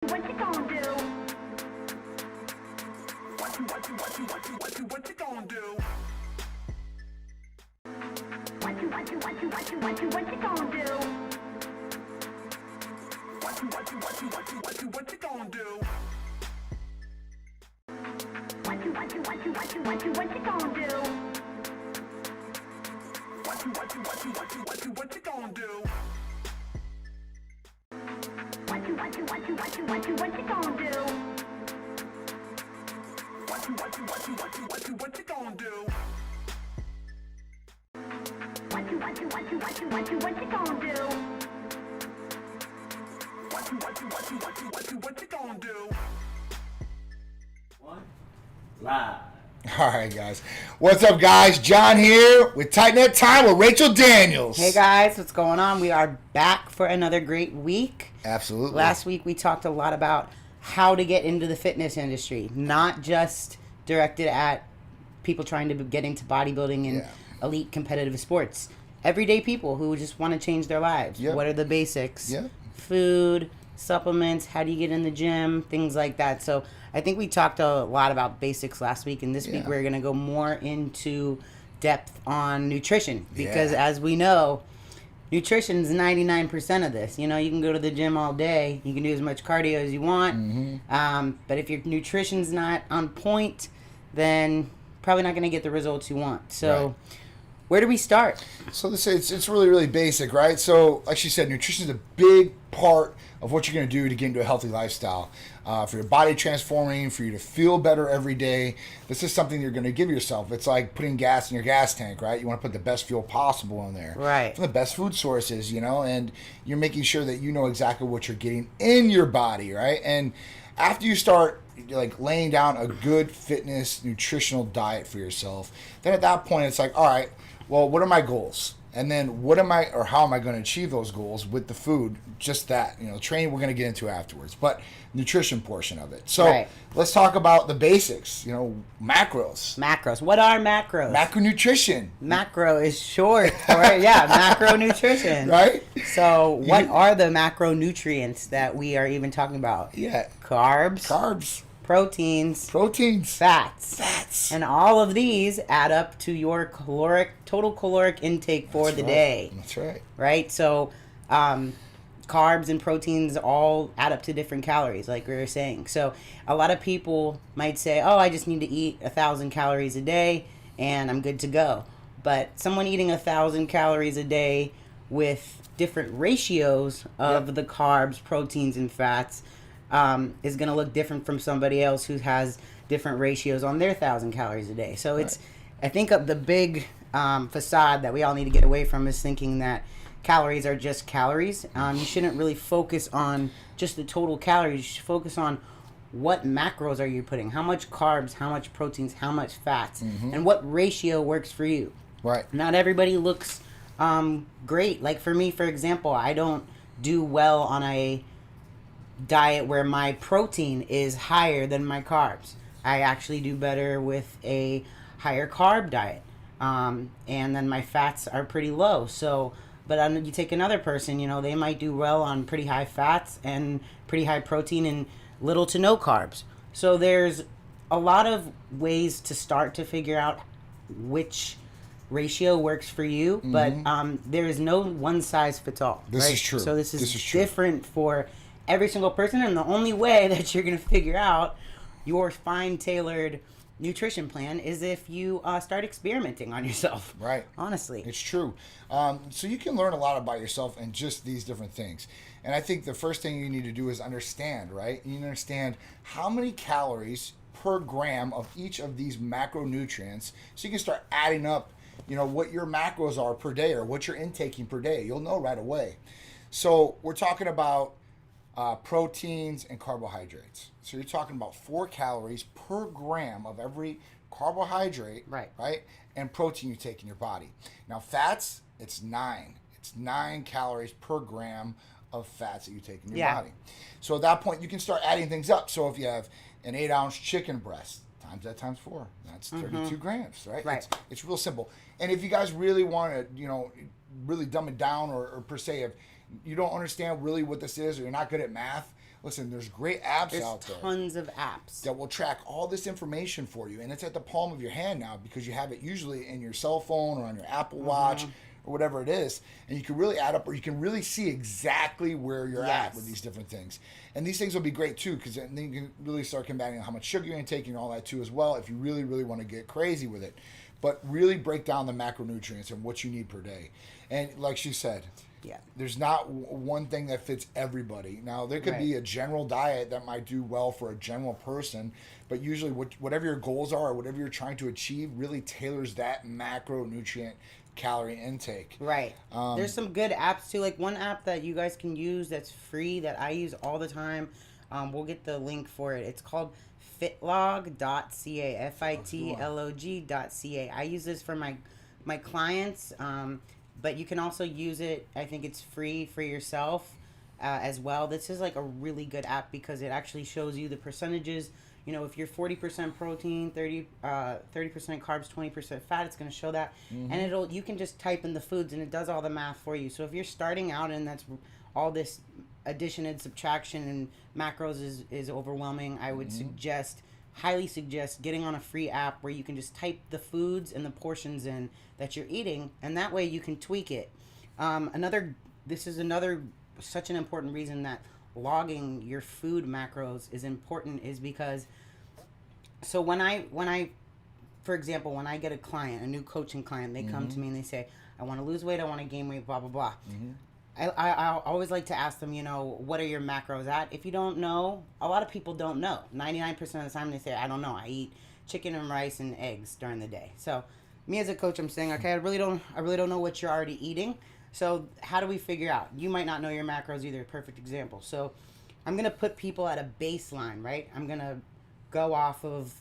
What you gonna do? What you gonna do? What you gonna do? What you gonna do? What you gonna do? What you gonna do? What you gonna do? What you gonna do? What you gonna do? One, live. All right, guys. What's up, guys? John here with Titanette Time with Rachel Daniels. Hey guys, what's going on? We are back for another great week. Absolutely. Last week we talked a lot about how to get into the fitness industry, not just directed at people trying to get into bodybuilding and elite competitive sports. Everyday people who just want to change their lives. Yep. What are the basics? Yep. Food, supplements, how do you get in the gym, things like that. So I think we talked a lot about basics last week, and this week we're going to go more into depth on nutrition because as we know, nutrition is 99% of this. You know, you can go to the gym all day, you can do as much cardio as you want, but if your nutrition's not on point, then probably not going to get the results you want. So where do we start? So let's say it's really, really basic, right? So like she said, nutrition is a big part of what you're going to do to get into a healthy lifestyle. For your body transforming, for you to feel better every day. This is something you're going to give yourself. It's like putting gas in your gas tank, right? You want to put the best fuel possible in there. Right. From the best food sources, you know, and you're making sure that you know exactly what you're getting in your body, right? And after you start like laying down a good fitness, nutritional diet for yourself, then at that point it's like, all right, well, what are my goals? And then what am I, or how am I going to achieve those goals with the food? Just that, you know, training we're going to get into afterwards, but nutrition portion of it. So let's talk about the basics, you know, macros. Macros. What are macros? Macronutrition. Macro is short for, macronutrition. Right? So what are the macronutrients that we are even talking about? Yeah. Carbs. Proteins, fats, and all of these add up to your total caloric intake for the day. That's right. Right? So, carbs and proteins all add up to different calories, like we were saying. So, a lot of people might say, "Oh, I just need to eat 1,000 calories a day, and I'm good to go." But someone eating 1,000 calories a day with different ratios of the carbs, proteins, and fats is going to look different from somebody else who has different ratios on their 1,000 calories a day. So it's, I think the big facade that we all need to get away from is thinking that calories are just calories. You shouldn't really focus on just the total calories. You should focus on what macros are you putting, how much carbs, how much proteins, how much fats, and what ratio works for you. Right. Not everybody looks great. Like for me, for example, I don't do well on a diet where my protein is higher than my carbs. I actually do better with a higher carb diet, and then my fats are pretty low. So, but you take another person, you know, they might do well on pretty high fats and pretty high protein and little to no carbs. So there's a lot of ways to start to figure out which ratio works for you, but there is no one size fits all. This is true. So this is different for every single person, and the only way that you're going to figure out your fine-tailored nutrition plan is if you start experimenting on yourself. Right. Honestly. It's true. So you can learn a lot about yourself and just these different things. And I think the first thing you need to do is understand, right? You need to understand how many calories per gram of each of these macronutrients, so you can start adding up, you know, what your macros are per day or what you're intaking per day. You'll know right away. So we're talking about proteins and carbohydrates. So you're talking about 4 calories per gram of every carbohydrate, right? And protein you take in your body. Now fats, it's 9. It's 9 calories per gram of fats that you take in your body. So at that point, you can start adding things up. So if you have an 8-ounce chicken breast, times that times 4, that's 32 grams, right? It's real simple. And if you guys really want to, you know, really dumb it down, or per se, if you don't understand really what this is, or you're not good at math, Listen, there's great apps There's out there tons of apps. that will track all this information for you, and it's at the palm of your hand now because you have it usually in your cell phone or on your Apple Watch or whatever it is, and you can really add up, or you can really see exactly where you're at with these different things. And these things will be great too, because then you can really start combating how much sugar you're taking and all that too as well, if you really, really want to get crazy with it. But really break down the macronutrients and what you need per day. And like she said, there's not one thing that fits everybody. Now, there could be a general diet that might do well for a general person, but usually whatever your goals are or whatever you're trying to achieve really tailors that macronutrient calorie intake. Right. There's some good apps too. Like one app that you guys can use that's free that I use all the time. We'll get the link for it. It's called fitlog.ca. fitlog.ca. I use this for my clients. But you can also use it. I think it's free for yourself as well. This is like a really good app because it actually shows you the percentages. You know, if you're 40% protein, 30% carbs, 20% fat, it's going to show that. And you can just type in the foods and it does all the math for you. So if you're starting out and that's all this addition and subtraction and macros is overwhelming, I would highly suggest getting on a free app where you can just type the foods and the portions in that you're eating, and that way you can tweak it. This is another such an important reason that logging your food macros is important, is because so when I for example, when I get a client, a new coaching client, they come to me and they say, I want to lose weight, I want to gain weight, blah blah blah. I always like to ask them, you know, what are your macros at? If you don't know, a lot of people don't know. 99% of the time they say, I don't know. I eat chicken and rice and eggs during the day. So me as a coach, I'm saying, okay, I really don't know what you're already eating. So how do we figure out? You might not know your macros either. Perfect example. So I'm going to put people at a baseline, right? I'm going to go off of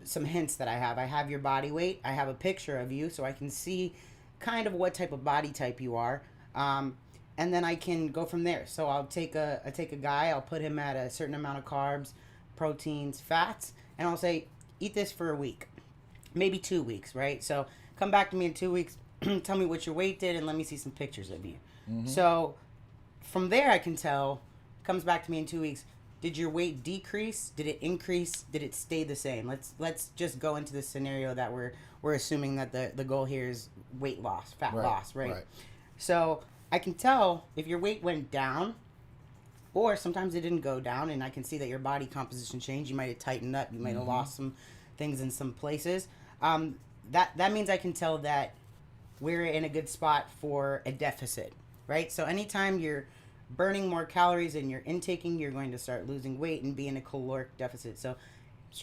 some hints that I have. I have your body weight. I have a picture of you so I can see kind of what type of body type you are. And then I can go from there. So I'll take a guy, I'll put him at a certain amount of carbs, proteins, fats, and I'll say, eat this for a week, maybe 2 weeks, right? So come back to me in 2 weeks, tell me what your weight did, and let me see some pictures of you. So from there I can tell, comes back to me in 2 weeks, did your weight decrease? Did it increase? Did it stay the same? Let's just go into the scenario that we're assuming that the goal here is weight loss, fat loss, right? So I can tell if your weight went down, or sometimes it didn't go down, and I can see that your body composition changed. You might have tightened up. You might have lost some things in some places. That means I can tell that we're in a good spot for a deficit, right? So anytime you're burning more calories and you're intaking, you're going to start losing weight and be in a caloric deficit. So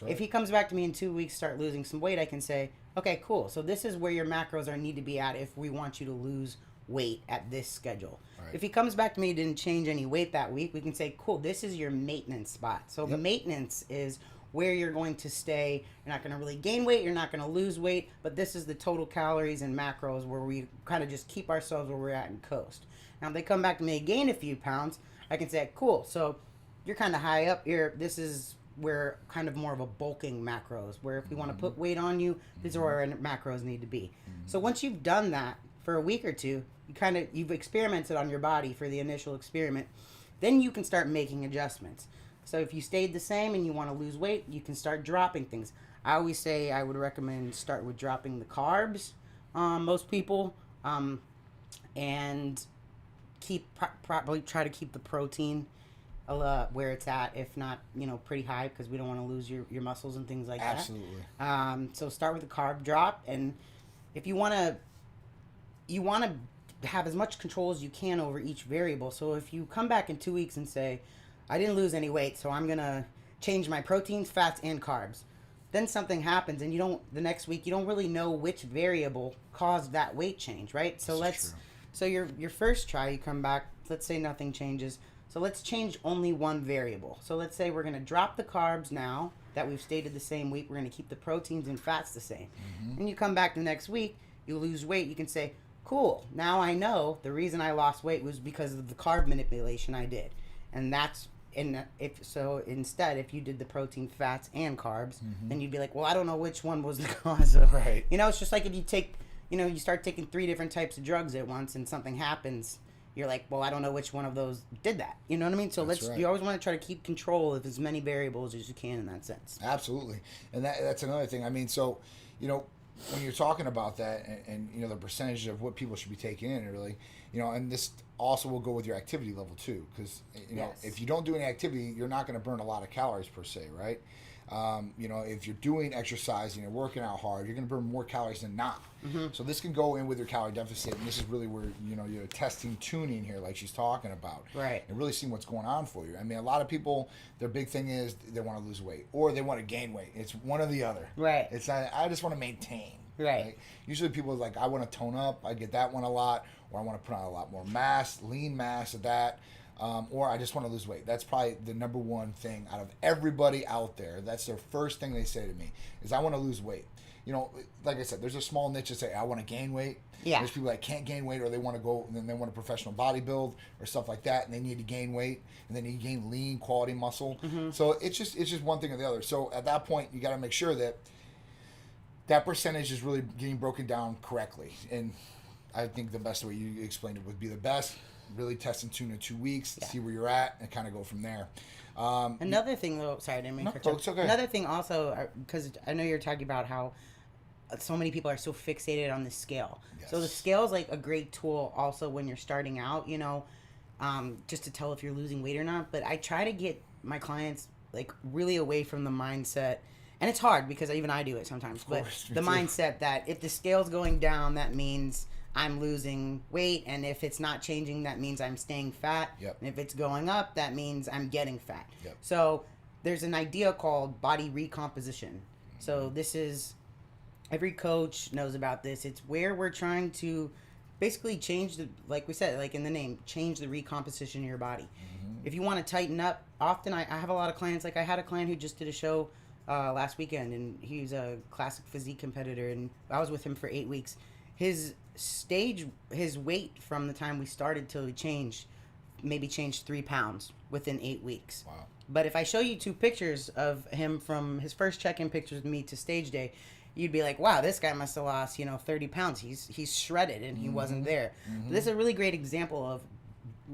if he comes back to me in 2 weeks, start losing some weight, I can say, okay, cool. So this is where your macros need to be at if we want you to lose weight at this schedule. If he comes back to me, didn't change any weight that week, we can say, cool, this is your maintenance spot. So maintenance is where you're going to stay. You're not going to really gain weight, you're not going to lose weight, but this is the total calories and macros where we kind of just keep ourselves where we're at and coast. Now if they come back to me and gain a few pounds, I can say, cool, so you're kind of high up here. This is where kind of more of a bulking macros, where if we want to put weight on you, these are where our macros need to be. So once you've done that for a week or two, you've experimented on your body for the initial experiment, then you can start making adjustments. So if you stayed the same and you want to lose weight, you can start dropping things. I always say I would recommend start with dropping the carbs, most people, and probably try to keep the protein where it's at, if not, pretty high, because we don't want to lose your muscles and things like that. Absolutely. So start with the carb drop, and if you want to have as much control as you can over each variable. So if you come back in 2 weeks and say, I didn't lose any weight, so I'm going to change my proteins, fats, and carbs, then something happens, and the next week you don't really know which variable caused that weight change, right? So so your first try, you come back, let's say nothing changes. So let's change only one variable. So let's say we're going to drop the carbs now that we've stayed the same week. We're going to keep the proteins and fats the same. And you come back the next week, you lose weight, you can say, cool, now I know the reason I lost weight was because of the carb manipulation I did. And instead, if you did the protein, fats, and carbs, then you'd be like, well, I don't know which one was the cause of. Right. It's just like if you take, you start taking 3 different types of drugs at once and something happens, you're like, well, I don't know which one of those did that. You know what I mean? So That's right. you always want to try to keep control of as many variables as you can in that sense. Absolutely, and that's another thing. I mean, so when you're talking about that, and the percentage of what people should be taking in, really, and this also will go with your activity level too, because Yes. if you don't do any activity, you're not going to burn a lot of calories per se, right? If you're doing exercise and you're working out hard, you're going to burn more calories than not. So this can go in with your calorie deficit, and this is really where you're testing tuning here, like she's talking about, Right. and really seeing what's going on for you. I mean, a lot of people, their big thing is they want to lose weight or they want to gain weight. It's one or the other. Right. It's not, I just want to maintain. Right. Usually people are like, I want to tone up. I get that one a lot, or I want to put on a lot more mass, lean mass of that. Or I just want to lose weight. That's probably the number one thing out of everybody out there. That's their first thing they say to me is, I want to lose weight. Like I said, there's a small niche that say, I want to gain weight. Yeah. There's people that can't gain weight, or they want to go and then they want a professional bodybuild or stuff like that, and they need to gain weight, and they need to gain lean quality muscle. So it's just one thing or the other. So at that point, you got to make sure that percentage is really getting broken down correctly. And I think the best way you explained it would be the best. Really test and tune in 2 weeks, see where you're at, and kind of go from there. Another thing, though, sorry, I didn't mean to cut you off. it's okay. Another thing also, because I know you're talking about how so many people are so fixated on the scale. Yes. So the scale is like a great tool also when you're starting out, just to tell if you're losing weight or not. But I try to get my clients like really away from the mindset, and it's hard because even I do it sometimes. Of course, But the me too. mindset that if the scale's going down, that means I'm losing weight, and if it's not changing, that means I'm staying fat. Yep. And if it's going up, that means I'm getting fat. Yep. So there's an idea called body recomposition. So this is, every coach knows about this. It's where we're trying to basically change like we said, like in the name, change the recomposition of your body. If you want to tighten up, often I have a lot of clients, like I had a client who just did a show last weekend, and he's a classic physique competitor, and I was with him for 8 weeks. His weight from the time we started till we changed 3 pounds within 8 weeks. Wow. But if I show you 2 pictures of him from his first check-in pictures with me to stage day, you'd be like, wow, this guy must have lost, 30 pounds. He's shredded, and he wasn't there. This is a really great example of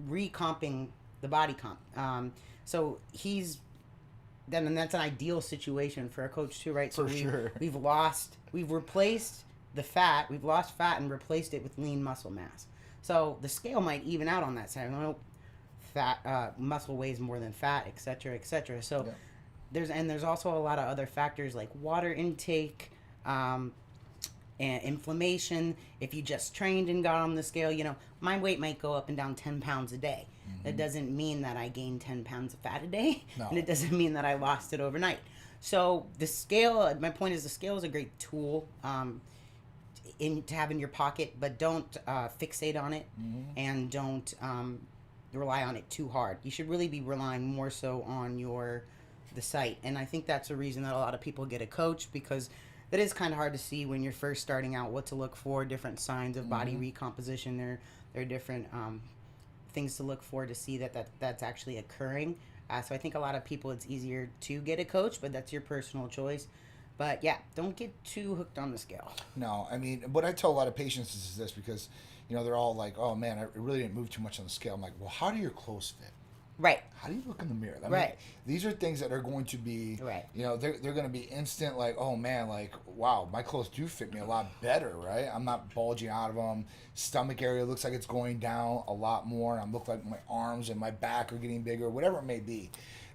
recomping the body comp. So and that's an ideal situation for a coach too, right? So For sure. we've replaced the fat, we've lost fat and replaced it with lean muscle mass. So the scale might even out on that side. Fat, muscle weighs more than fat, et cetera, et cetera. So there's also a lot of other factors like water intake, and inflammation. If you just trained and got on the scale, my weight might go up and down 10 pounds a day. That doesn't mean that I gained 10 pounds of fat a day. No. And it doesn't mean that I lost it overnight. So the scale, my point is, the scale is a great tool to have in your pocket, but don't fixate on it, and don't rely on it too hard. You should really be relying more so on the site. And I think that's the reason that a lot of people get a coach, because that is kind of hard to see when you're first starting out what to look for, different signs of body recomposition. There are different things to look for to see that's actually occurring. So I think a lot of people, it's easier to get a coach, but that's your personal choice. But yeah, don't get too hooked on the scale. No, I mean, what I tell a lot of patients is this, because, they're all like, oh man, I really didn't move too much on the scale. I'm like, well, how do your clothes fit? Right. How do you look in the mirror? I mean, Right. These are things that are going to be, Right. they're going to be instant, like, oh man, like, wow, my clothes do fit me a lot better, right? I'm not bulging out of them. Stomach area looks like it's going down a lot more. And I look like my arms and my back are getting bigger, whatever it may be.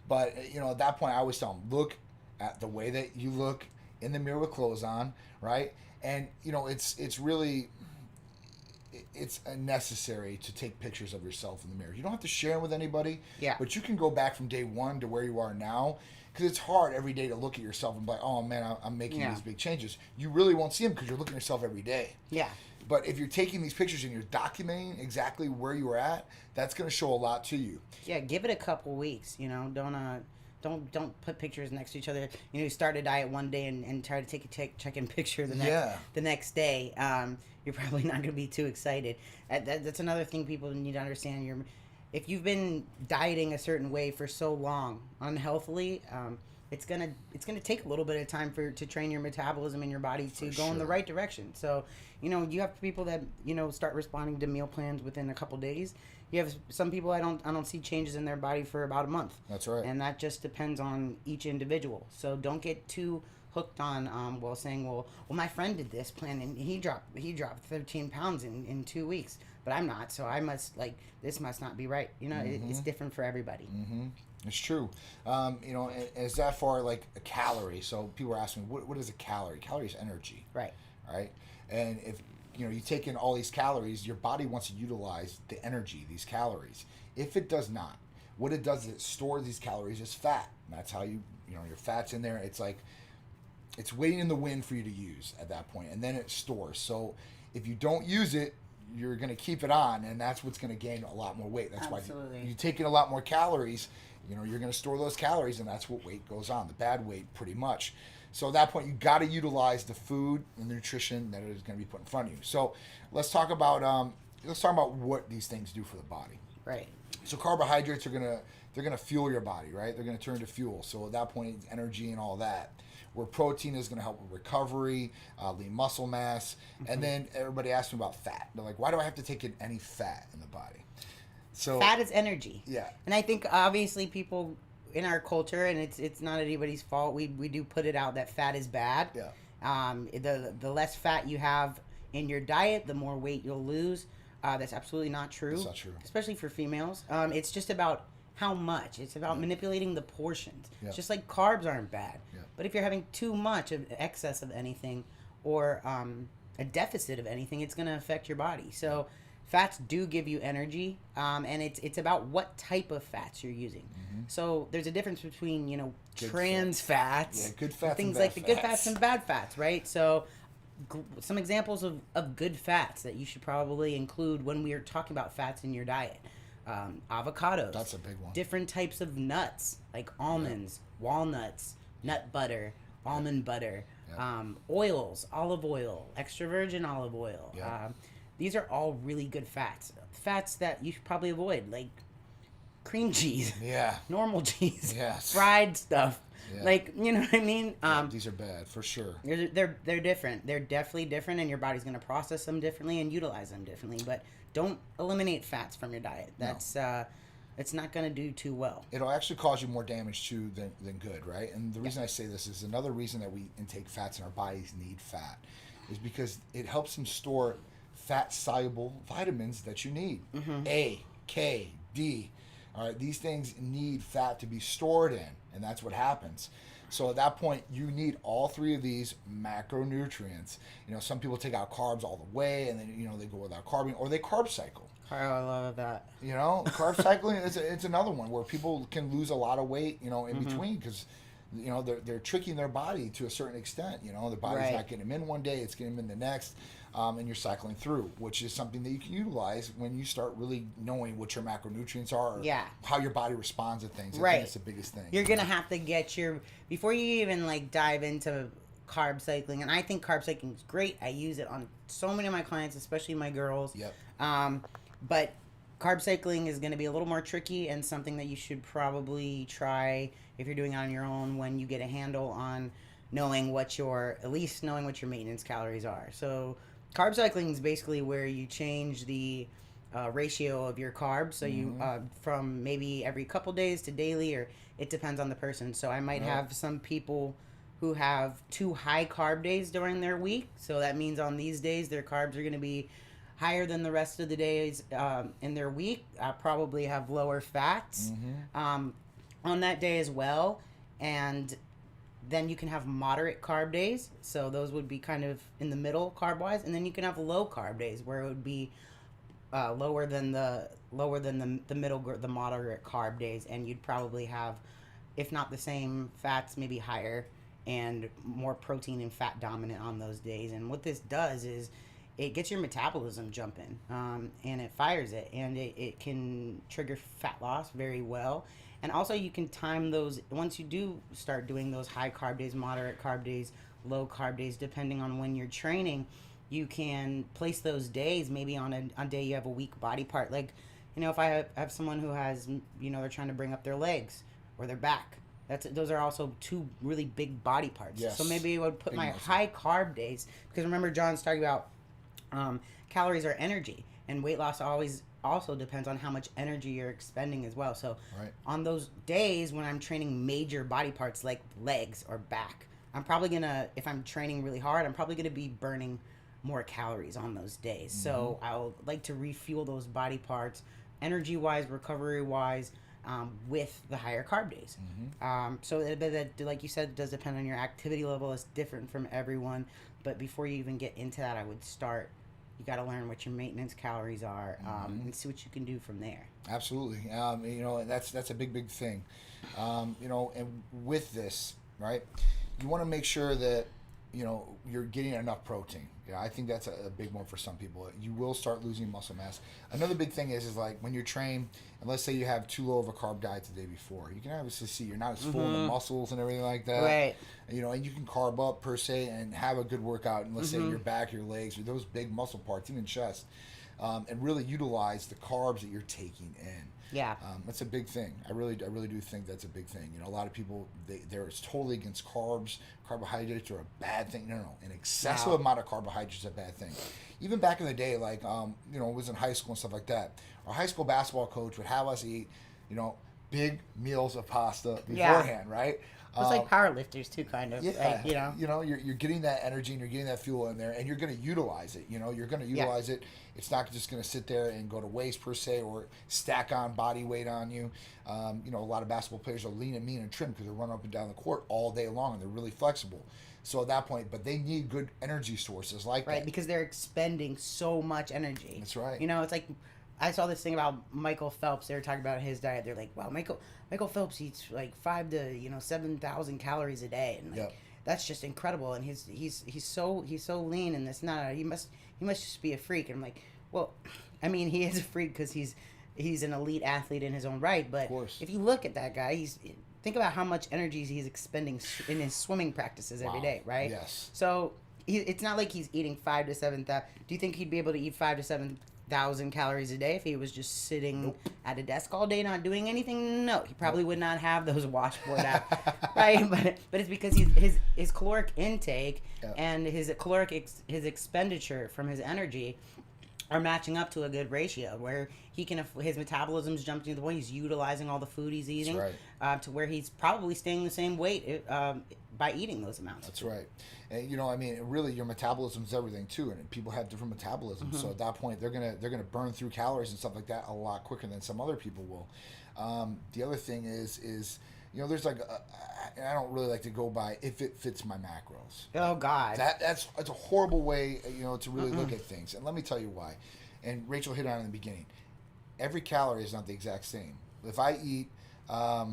But, at that point, I always tell them, look at the way that you look in the mirror with clothes on, right? And, it's really, it's necessary to take pictures of yourself in the mirror. You don't have to share them with anybody, but you can go back from day one to where you are now, because it's hard every day to look at yourself and be like, oh man, I'm making these big changes. You really won't see them because you're looking at yourself every day. Yeah. But if you're taking these pictures and you're documenting exactly where you were at, that's going to show a lot to you. Yeah, give it a couple weeks. Don't put pictures next to each other. You start a diet one day and try to take a check-in picture the next day. You're probably not going to be too excited. That's another thing people need to understand. If you've been dieting a certain way for so long, unhealthily, it's gonna take a little bit of time to train your metabolism in your body to go in the sure. right direction. So, you have people that start responding to meal plans within a couple days. You have some people I don't see changes in their body for about a month. That's right. And that just depends on each individual. So don't get too hooked on saying well my friend did this plan and he dropped 13 pounds in 2 weeks, but I'm not, so I must this must not be right. It's different for everybody. It's true. Is that for like a calorie? So people are asking, what is a calorie? Calorie is energy. Right. Right. And if you take in all these calories, your body wants to utilize the energy, these calories. If it does not, what it does is it stores these calories as fat. And that's how your fat's in there. It's like it's waiting in the wind for you to use at that point, and then it stores. So if you don't use it, you're going to keep it on, and that's what's going to gain a lot more weight. That's Absolutely. why you take in a lot more calories. You're going to store those calories, and that's what weight goes on, the bad weight, pretty much. So at that point, you got to utilize the food and the nutrition that is going to be put in front of you. So let's talk about what these things do for the body. Right. So carbohydrates they're gonna fuel your body, right? They're gonna turn to fuel. So at that point, it's energy and all that. Where protein is gonna help with recovery, lean muscle mass, and then everybody asks me about fat. They're like, why do I have to take in any fat in the body? So fat is energy. Yeah. And I think obviously people in our culture, and it's not anybody's fault, we do put it out that fat is bad. Yeah. The less fat you have in your diet, the more weight you'll lose. That's absolutely not true. It's not true. Especially for females. It's just about how much. It's about manipulating the portions. Yeah. It's just like carbs aren't bad. Yeah. But if you're having too much of excess of anything or a deficit of anything, it's going to affect your body. So fats do give you energy, and it's about what type of fats you're using. Mm-hmm. So there's a difference between, Good trans fats. Yeah, good fats things and bad like the good fats. fats and bad fats, right? So some examples of good fats that you should probably include when we are talking about fats in your diet. Avocados. That's a big one. Different types of nuts, like almonds, walnuts, nut butter, almond butter, oils, olive oil, extra virgin olive oil. Yeah. These are all really good fats. Fats that you should probably avoid, like cream cheese, Yeah. normal cheese, Yes. fried stuff. Yeah. Like, you know what I mean? These are bad for sure. They're different. They're definitely different, and your body's going to process them differently and utilize them differently. But don't eliminate fats from your diet. That's it's not going to do too well. It'll actually cause you more damage too than good, right? And the reason I say this is another reason that we intake fats and our bodies need fat is because it helps them store fat soluble vitamins that you need. Mm-hmm. A, K, D. All right, these things need fat to be stored in, and that's what happens. So at that point, you need all three of these macronutrients. Some people take out carbs all the way, and then they go without carbing, or they carb cycle. Oh, I love that. Carb cycling it's another one where people can lose a lot of weight, in between because they're tricking their body to a certain extent. Their body's Right. not getting them in one day, it's getting them in the next, and you're cycling through, which is something that you can utilize when you start really knowing what your macronutrients are, or Yeah. how your body responds to things. I Right. think it's the biggest thing. You're going to have to get before you even dive into carb cycling, and I think carb cycling is great. I use it on so many of my clients, especially my girls. Yep. But carb cycling is going to be a little more tricky and something that you should probably try if you're doing it on your own when you get a handle on knowing what your maintenance calories are. So carb cycling is basically where you change the ratio of your carbs. So you from maybe every couple days to daily, or it depends on the person. So I might have some people who have 2 high carb days during their week. So that means on these days their carbs are going to be higher than the rest of the days in their week. Probably have lower fats on that day as well. And then you can have moderate carb days. So those would be kind of in the middle carb-wise. And then you can have low carb days where it would be lower than the middle, the moderate carb days. And you'd probably have, if not the same fats, maybe higher and more protein and fat dominant on those days. And what this does is it gets your metabolism jumping, and it fires it, and it can trigger fat loss very well. And also you can time those, once you do start doing those high carb days, moderate carb days, low carb days, depending on when you're training, you can place those days maybe on a day you have a weak body part. Like, if I have someone who has, they're trying to bring up their legs or their back, those are also two really big body parts. Yes. So maybe I would put Big my muscle. high carb days, because remember John's talking about calories are energy, and weight loss always also depends on how much energy you're expending as well. So Right. on those days when I'm training major body parts like legs or back, I'm probably gonna, if I'm training really hard, I'm probably gonna be burning more calories on those days. So I'll like to refuel those body parts energy wise, recovery wise, with the higher carb days. So that, like you said, does depend on your activity level. It's different from everyone. But before you even get into that, I would start, you got to learn what your maintenance calories are, and see what you can do from there. Absolutely. You know, that's a big thing. You know, and with this, right, you want to make sure that, you know, you're getting enough protein. Yeah, I think that's a big one for some people. You will start losing muscle mass. Another big thing is like when you're trained, and let's say you have too low of a carb diet the day before, you can obviously see you're not as full in the muscles and everything like that. Right. You know, and you can carb up per se and have a good workout. And let's say your back, your legs, or those big muscle parts, even chest, and really utilize the carbs that you're taking in. Yeah. That's a big thing. I really do think that's a big thing. You know, a lot of people, they're totally against carbs. Carbohydrates are a bad thing. No, an excessive amount of carbohydrates is a bad thing. Even back in the day, like, you know, it was in high school and stuff like that. Our high school basketball coach would have us eat, you know, big meals of pasta beforehand, right? It's like powerlifters too, kind of. Yeah, Like, you know. You're getting that energy and you're getting that fuel in there, and you're going to utilize it. You know, you're going to utilize it. It's not just going to sit there and go to waste per se, or stack on body weight on you. You know, a lot of basketball players are lean and mean and trim because they're running up and down the court all day long, and they're really flexible. So at that point, but they need good energy sources like that. Right, because they're expending so much energy. That's right. You know, it's like, I saw this thing about Michael Phelps. They were talking about his diet. They're like, wow, Michael Phelps eats like 5,000 to 7,000 calories a day, and like, that's just incredible. And he's so lean, and it's not. He must just be a freak. And I'm like, well, I mean, he is a freak because he's an elite athlete in his own right. But if you look at that guy, think about how much energy he's expending in his swimming practices every day, right? Yes. So it's not like he's eating 5,000 to 7,000. Do you think he'd be able to eat 5,000 to 7,000 calories a day if he was just sitting at a desk all day not doing anything? No, he probably would not have those washboard out, right? But it's because his caloric intake and his his expenditure from his energy are matching up to a good ratio where he can, his metabolism's jumping to the point he's utilizing all the food he's eating, to where he's probably staying the same weight by eating those amounts. That's right. And, you know, I mean, really, your metabolism's everything too, and people have different metabolisms. So at that point, they're gonna burn through calories and stuff like that a lot quicker than some other people will. The other thing is you know, there's like and I don't really like to go by if it fits my macros. Oh God, that's a horrible way, you know, to really look at things. And let me tell you why. And Rachel hit on it in the beginning. Every calorie is not the exact same. If I eat a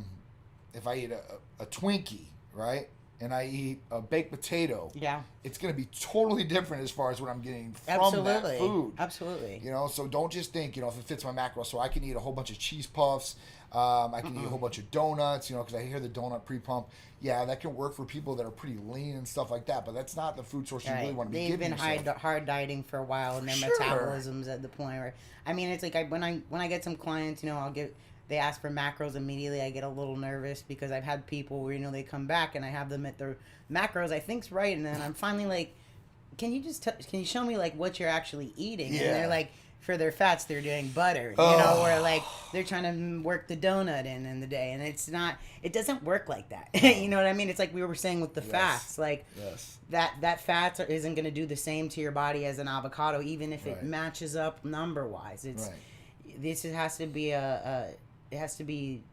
Twinkie, right, and I eat a baked potato, it's going to be totally different as far as what I'm getting from that food. Absolutely. You know, so don't just think, you know, if it fits my macro. So I can eat a whole bunch of cheese puffs. I can eat a whole bunch of donuts, you know, because I hear the donut pre-pump. Yeah, that can work for people that are pretty lean and stuff like that, but that's not the food source you really want to be giving yourself. They've been hard dieting for a while, and their metabolism's at the point where, I mean, it's like when I get some clients, you know, they ask for macros immediately. I get a little nervous because I've had people where, you know, they come back and I have them at their macros I think's right, and then I'm finally like, can you show me like what you're actually eating? And they're like, for their fats they're doing butter, you know, or like they're trying to work the donut in the day, and it doesn't work like that. You know what I mean? It's like we were saying with the fats, like that fats isn't going to do the same to your body as an avocado, even if it matches up number wise. This has to be it has to be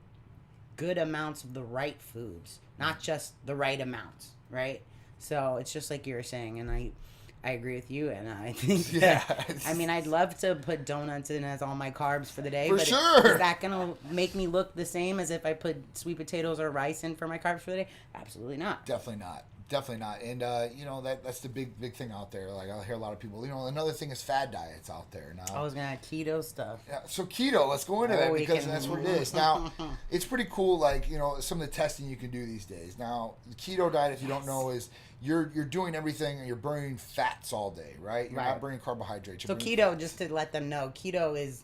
good amounts of the right foods, not just the right amounts, right? So it's just like you were saying, and I agree with you, and I think that, I mean, I'd love to put donuts in as all my carbs for the day. For sure. Is that going to make me look the same as if I put sweet potatoes or rice in for my carbs for the day? Absolutely not. Definitely not. And, you know, that's the big thing out there. Like, I hear a lot of people, you know, another thing is fad diets out there now. I was going to add keto stuff. Yeah, so keto, let's go into that because that's what it is. Now, it's pretty cool, like, you know, some of the testing you can do these days. Now, the keto diet, if you don't know, is you're doing everything and you're burning fats all day, right? You're not burning carbohydrates. So keto, just to let them know, keto is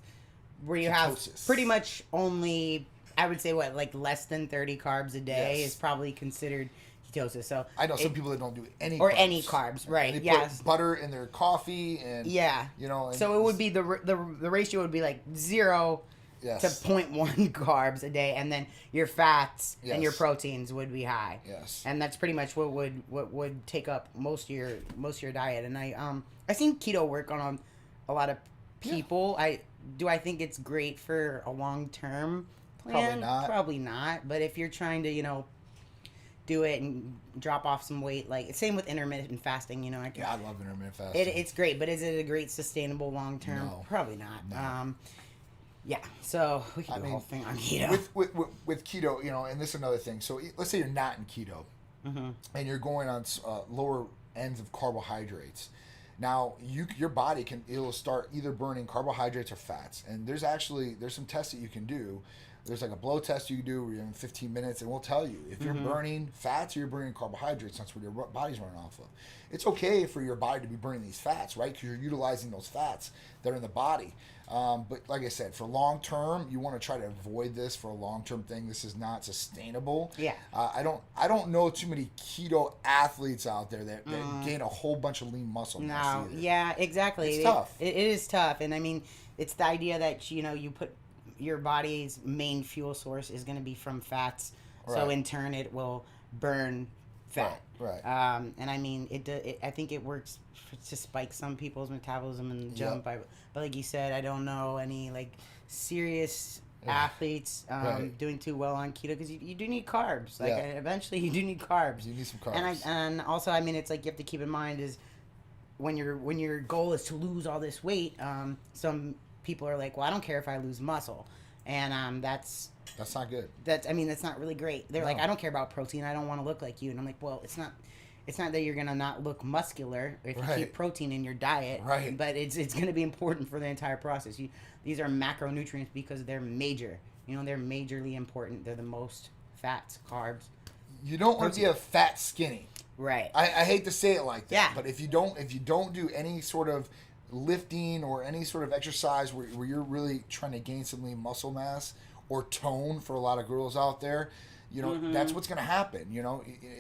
where you have pretty much only I would say like less than 30 carbs a day Yes. is probably considered ketosis. So I know some people that don't do any or carbs. any carbs, right? And they Yes. put butter in their coffee and Yeah. And So it would be the ratio would be like 0 yes. to 0.1 carbs a day, and then your fats and your Yes. proteins would be high. Yes. And that's pretty much what would take up most of your diet. And I seen keto work on a lot of people. I think it's great for a long term plan? Probably not. But if you're trying to do it and drop off some weight, like same with intermittent fasting, I love intermittent fasting. It's great, but is it a great sustainable long term? No. Probably not. No. Yeah, so we can do a whole thing on keto. With keto, and this is another thing. So let's say you're not in keto, and you're going on lower ends of carbohydrates. Now your body it'll start either burning carbohydrates or fats, and there's some tests that you can do. There's like a blow test you can do where you're in 15 minutes, and we'll tell you if you're burning fats or you're burning carbohydrates. That's what your body's running off of. It's okay for your body to be burning these fats, right? Because you're utilizing those fats that are in the body. But like I said, for long term, you want to try to avoid this for a long term thing. This is not sustainable. Yeah. I don't know too many keto athletes out there that gain a whole bunch of lean muscle mass either. Yeah, exactly. It's tough. It is tough, and I mean, it's the idea that you put your body's main fuel source is going to be from fats, so Right. in turn it will burn fat. Right. And I mean, I think it works to spike some people's metabolism and jump. But like you said, I don't know any like serious athletes doing too well on keto because you do need carbs. Like eventually, you do need carbs. You need some carbs. And also, I mean, it's like you have to keep in mind is when your goal is to lose all this weight. Some people are like, well, I don't care if I lose muscle, and that's not good. That's not really great. They're like, I don't care about protein. I don't want to look like you. And I'm like, well, it's not that you're gonna not look muscular if you keep protein in your diet, right? But it's gonna be important for the entire process. These are macronutrients because they're major. They're majorly important. They're the most fats, carbs. You don't want to be a fat skinny. Right. I hate to say it like that. Yeah. But if you don't do any sort of lifting or any sort of exercise where you're really trying to gain some lean muscle mass or tone for a lot of girls out there, that's what's going to happen.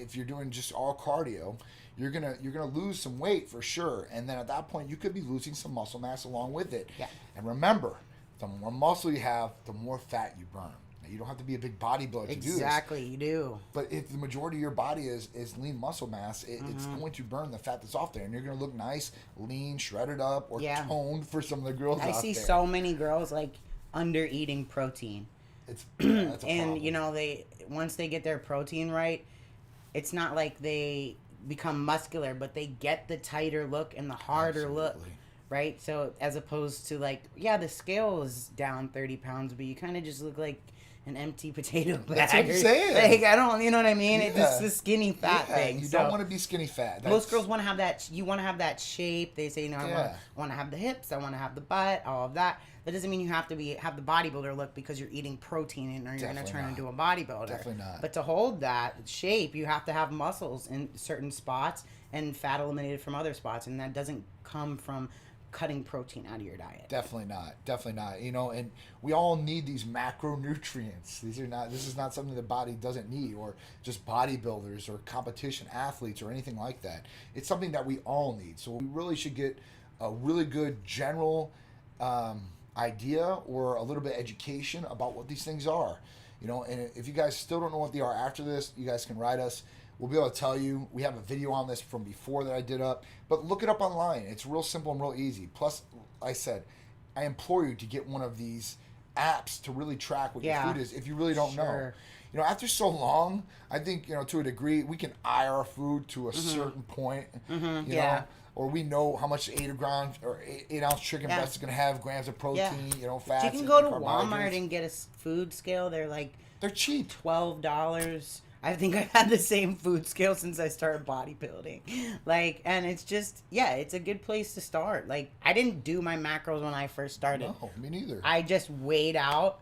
If you're doing just all cardio, you're gonna lose some weight for sure, and then at that point you could be losing some muscle mass along with it. Yeah. And remember, the more muscle you have, the more fat you burn. You don't have to be a big bodybuilder to do this. Exactly, you do. But if the majority of your body is lean muscle mass, it's going to burn the fat that's off there, and you're going to look nice, lean, shredded up, or toned for some of the girls out there. I see so many girls like under eating protein. That's a and problem. they once they get their protein right, it's not like they become muscular, but they get the tighter look and the harder look. Right? So as opposed to like, the scale is down 30 pounds, but you kind of just look like an empty potato bag. That's what I'm saying. Like, I don't, you know what I mean? Yeah. It's just the skinny fat thing. You don't want to be skinny fat. Most girls want to have that. You want to have that shape. They say, I want to have the hips. I want to have the butt. All of that. That doesn't mean you have to have the bodybuilder look because you're eating protein or you're going to turn into a bodybuilder. Definitely not. But to hold that shape, you have to have muscles in certain spots and fat eliminated from other spots, and that doesn't come from cutting protein out of your diet. Definitely not. And we all need these macronutrients. This is not something the body doesn't need, or just bodybuilders or competition athletes or anything like that. It's something that we all need. So we really should get a really good general idea or a little bit of education about what these things are. And if you guys still don't know what they are after this, you guys can write us. We'll be able to tell you. We have a video on this from before that I did up, but look it up online. It's real simple and real easy. Plus, I I implore you to get one of these apps to really track what your food is if you really don't know. After so long, I think, to a degree, we can eye our food to a certain point, you know, or we know how much 8 ounce chicken breast is going to have grams of protein, fats. You can go to Walmart and get a food scale. They're cheap. $12. I think I've had the same food scale since I started bodybuilding. And it's just, it's a good place to start. I didn't do my macros when I first started. No, me neither. I just weighed out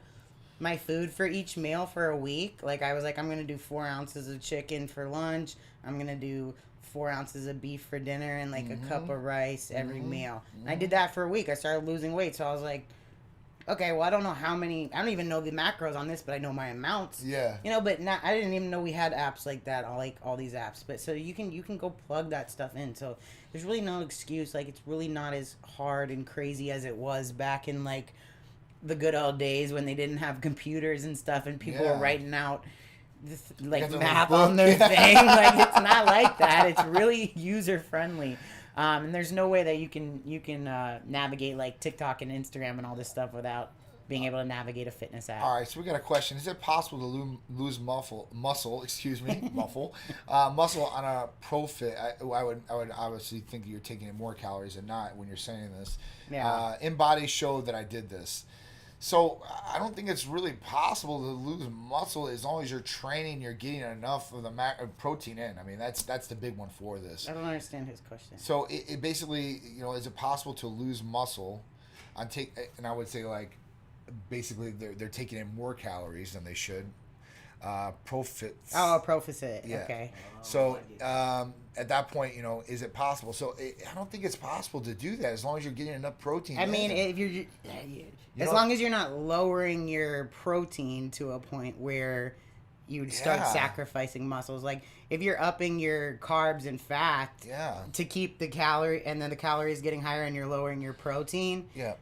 my food for each meal for a week. I was like, I'm going to do 4 ounces of chicken for lunch. I'm going to do 4 ounces of beef for dinner and a cup of rice every meal. And I did that for a week. I started losing weight. So I was like, okay, well, I don't know how many. I don't even know the macros on this, but I know my amounts. Yeah. You know, but not, I didn't even know we had apps like that. All these apps, but so you can go plug that stuff in. So there's really no excuse. Like it's really not as hard and crazy as it was back in like the good old days when they didn't have computers and stuff, and people were writing out this, like math on their thing. Like it's not like that. It's really user friendly. And there's no way that you can navigate like TikTok and Instagram and all this stuff without being able to navigate a fitness app. All right, so we got a question. Is it possible to lose muscle? Excuse me, muscle on a ProFit? I would obviously think you're taking in more calories than not when you're saying this. Yeah. InBody showed that I did this. So I don't think it's really possible to lose muscle as long as you're training. You're getting enough of the protein in. I mean, that's the big one for this. I don't understand his question. So it basically, is it possible to lose muscle and I would say like, basically they're taking in more calories than they should. ProFit. Oh, ProFit. Yeah. Okay. So at that point, is it possible? So I don't think it's possible to do that as long as you're getting enough protein. I mean, if you're as long as you're not lowering your protein to a point where you would start sacrificing muscles. Like if you're upping your carbs and fat to keep the calorie, and then the calories getting higher, and you're lowering your protein. Yeah.